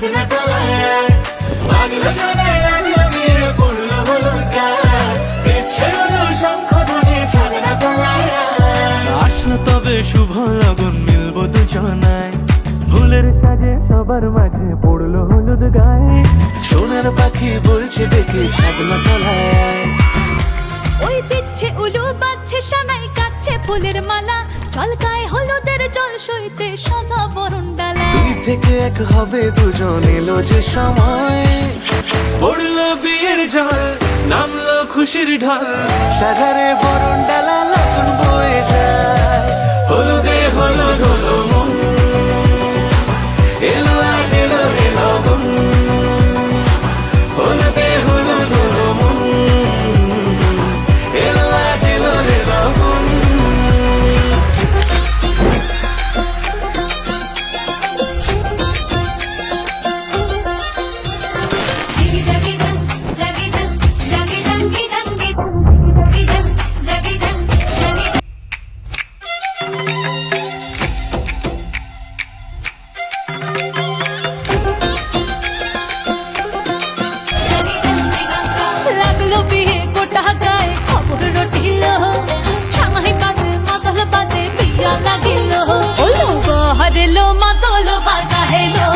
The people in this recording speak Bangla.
ছাদনা তলায় বাজলো শোনায় লাগলো বিয়ে পড়লো হলুদ গায়ে দিচ্ছে হলো শঙ্খ ধ্বনি ছাদনা তলায় আসলো তবে শুভ লগন মিলবো দুজনায় ফুলের সাজে সবার মাঝে পড়লো হলুদ গায়ে সোনার পাখি বলছে ডেকে ছাদনা তলায় ওই দিচ্ছে উলু বাজছে সানাই কাচ্ছে ফুলের মালা চল গায়ে হলুদের জল সইতে সাজা বরণ ডালা দুই থেকে এক হবে দুজন এলো যে সময় পড়লো বিয়ের জল নামলো খুশির ঢল সাজারে বরণ ডালা লগন বয়ে যায় হলুদে হলুদ হলো মন এলো আজ এলো রে লগন হলুদে হলুদ হলো মন এলো আজ এলো রে লগন জাগে জাগে জাং জাগে জাং জাগে জাঙ্গি জাঙ্গি জাগে জাং জাগে জাং লাগলো বিয়ে গোটা গায়ে খবর রটিল সামাই বাজে মাদল বাজে বিয়া লাগিল ওলো বহরেলো মাদল বাজা হেলো